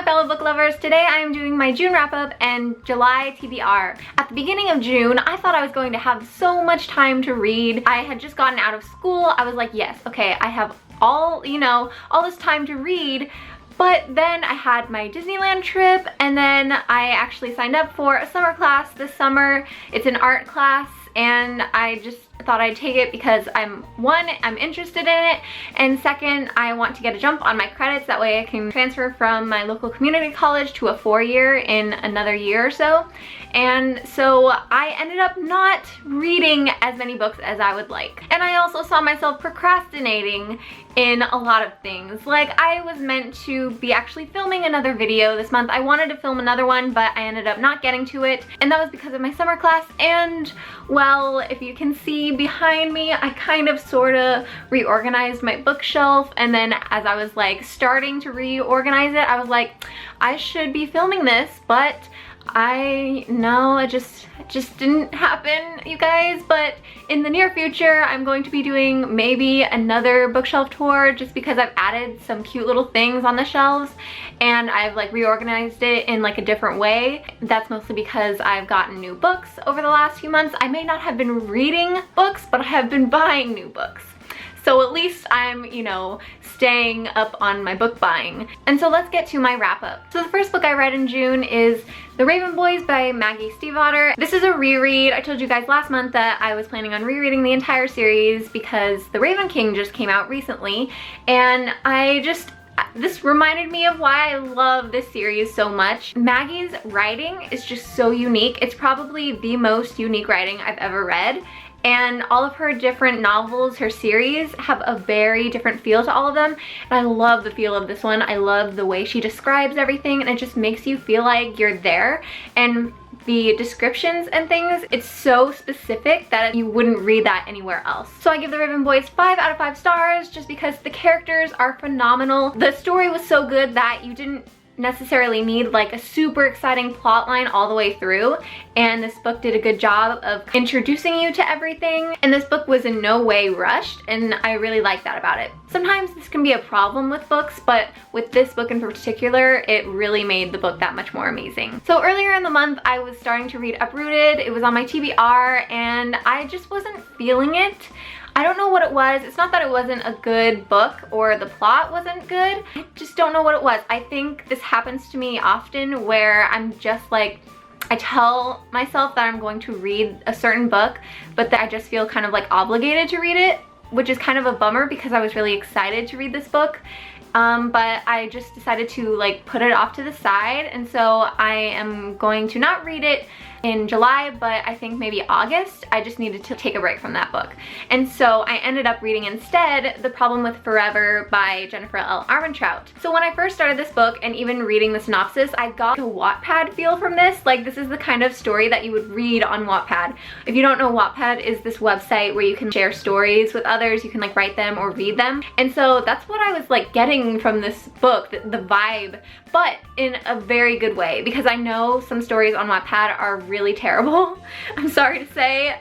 my fellow book lovers. Today I am doing my June wrap up and July TBR. At the beginning of June, I thought I was going to have so much time to read. I had just gotten out of school. I was like, yes, okay, I have all this time to read. But then I had my Disneyland trip, and then I actually signed up for a summer class this summer. It's an art class, and I just thought I'd take it because I'm interested in it, and second, I want to get a jump on my credits. That way I can transfer from my local community college to a 4-year in another year or so. And so I ended up not reading as many books as I would like. And I also saw myself procrastinating in a lot of things. Like, I was meant to be actually filming another video this month. I wanted to film another one, but I ended up not getting to it, and that was because of my summer class. And well, if you can see behind me, I kind of sorta reorganized my bookshelf, and then as I was like starting to reorganize it, I was like, I should be filming this, but I know it just didn't happen, you guys. But in the near future, I'm going to be doing maybe another bookshelf tour, just because I've added some cute little things on the shelves and I've like reorganized it in like a different way. That's mostly because I've gotten new books over the last few months. I may not have been reading books, but I have been buying new books. So at least I'm, staying up on my book buying. And so let's get to my wrap up. So the first book I read in June is The Raven Boys by Maggie Stiefvater. This is a reread. I told you guys last month that I was planning on rereading the entire series because The Raven King just came out recently, and this reminded me of why I love this series so much. Maggie's writing is just so unique. It's probably the most unique writing I've ever read. And all of her different novels, her series, have a very different feel to all of them. And I love the feel of this one. I love the way she describes everything, and it just makes you feel like you're there. And the descriptions and things, it's so specific that you wouldn't read that anywhere else. So I give The Raven Boys 5 out of 5 stars just because the characters are phenomenal. The story was so good that you didn't necessarily need like a super exciting plot line all the way through, and this book did a good job of introducing you to everything, and this book was in no way rushed, and I really like that about it. Sometimes this can be a problem with books, but with this book in particular, it really made the book that much more amazing. So earlier in the month, I was starting to read Uprooted. It was on my TBR, and I just wasn't feeling it. I don't know what it was. It's not that it wasn't a good book or the plot wasn't good. I just don't know what it was. I think this happens to me often where I'm just like, I tell myself that I'm going to read a certain book, but that I just feel kind of like obligated to read it, which is kind of a bummer because I was really excited to read this book. But I just decided to like put it off to the side, and so I am going to not read it in July, but I think maybe August. I just needed to take a break from that book. And so I ended up reading instead The Problem with Forever by Jennifer L. Armentrout. So when I first started this book and even reading the synopsis, I got a Wattpad feel from this. Like, this is the kind of story that you would read on Wattpad. If you don't know, Wattpad is this website where you can share stories with others. You can like write them or read them. And so that's what I was like getting from this book, the vibe, but in a very good way, because I know some stories on Wattpad are really terrible, I'm sorry to say,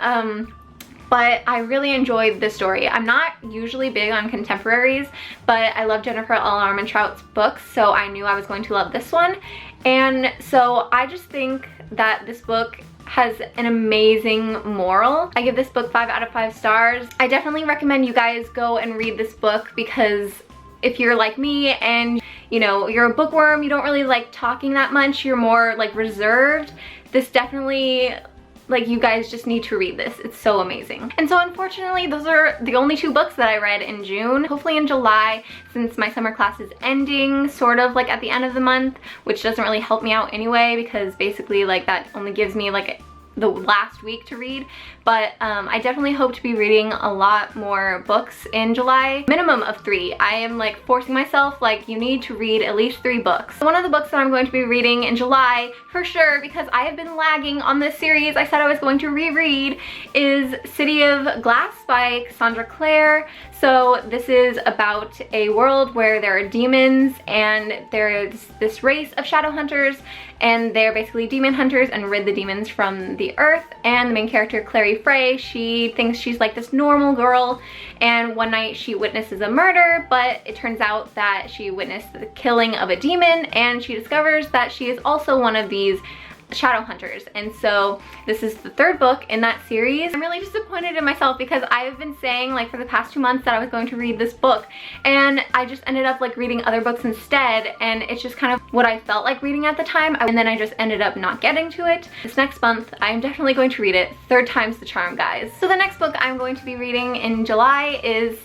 but I really enjoyed this story. I'm not usually big on contemporaries, but I love Jennifer L. Armentrout's books, so I knew I was going to love this one. And so I just think that this book has an amazing moral. I give this book 5 out of 5 stars. I definitely recommend you guys go and read this book, because if you're like me and you're a bookworm, you don't really like talking that much, you're more like reserved, this definitely, like, you guys just need to read this. It's so amazing. And so unfortunately, those are the only 2 books that I read in June. Hopefully in July, since my summer class is ending sort of like at the end of the month, which doesn't really help me out anyway, because basically like that only gives me like the last week to read, but I definitely hope to be reading a lot more books in July. Minimum of 3. I am like forcing myself, like, you need to read at least 3 books. One of the books that I'm going to be reading in July for sure, because I have been lagging on this series, I said I was going to reread, is City of Glass by Cassandra Clare. So this is about a world where there are demons, and there is this race of shadow hunters, and they're basically demon hunters and rid the demons from the earth. And the main character, Clary Frey, she thinks she's like this normal girl, and one night she witnesses a murder, but it turns out that she witnessed the killing of a demon, and she discovers that she is also one of these shadow hunters. And so this is the third book in that series. I'm really disappointed in myself because I've been saying like for the past 2 months that I was going to read this book, and I just ended up like reading other books instead, and it's just kind of what I felt like reading at the time, and then I just ended up not getting to it. This next month I'm definitely going to read it. Third time's the charm, guys. So the next book I'm going to be reading in July is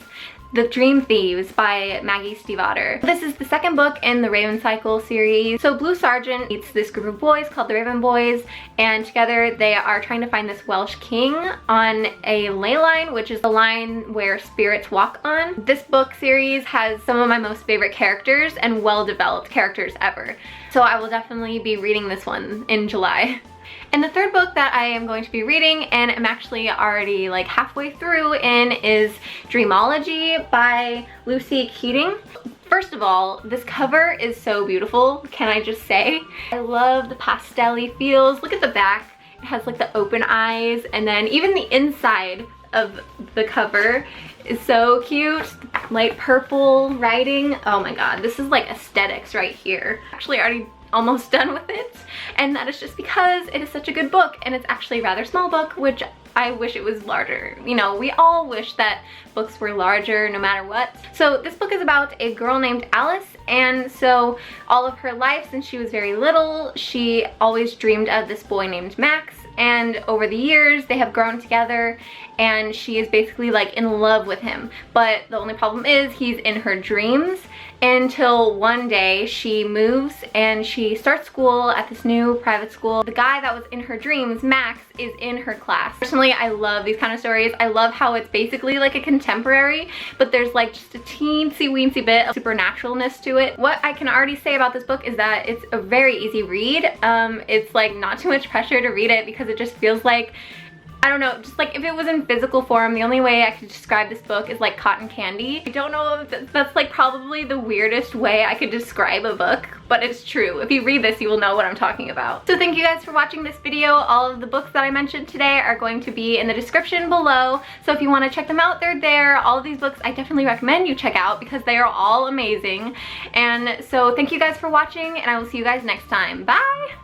The Dream Thieves by Maggie Stiefvater. This is the second book in the Raven Cycle series. So Blue Sergeant meets this group of boys called the Raven Boys, and together they are trying to find this Welsh king on a ley line, which is the line where spirits walk on. This book series has some of my most favorite characters and well-developed characters ever. So I will definitely be reading this one in July. And the third book that I am going to be reading, and I'm actually already like halfway through in, is Dreamology by Lucy Keating. First of all, this cover is so beautiful, can I just say? I love the pastel-y feels. Look at the back. It has like the open eyes, and then even the inside of the cover is so cute. Light purple writing. Oh my god, this is like aesthetics right here. Actually, I already almost done with it, and that is just because it is such a good book, and it's actually a rather small book, which I wish it was larger. You know, we all wish that books were larger no matter what. So this book is about a girl named Alice, and so all of her life since she was very little, she always dreamed of this boy named Max, and over the years they have grown together, and she is basically like in love with him. But the only problem is he's in her dreams, until one day she moves and she starts school at this new private school. The guy that was in her dreams, Max, is in her class. Personally, I love these kind of stories. I love how it's basically like a contemporary, but there's like just a teensy weensy bit of supernaturalness to it. What I can already say about this book is that it's a very easy read. It's like not too much pressure to read it because it just feels like, I don't know, just like if it was in physical form, the only way I could describe this book is like cotton candy. I don't know if that's like probably the weirdest way I could describe a book, but it's true. If you read this, you will know what I'm talking about. So thank you guys for watching this video. All of the books that I mentioned today are going to be in the description below. So if you want to check them out, they're there. All of these books I definitely recommend you check out because they are all amazing. And so thank you guys for watching, and I will see you guys next time. Bye!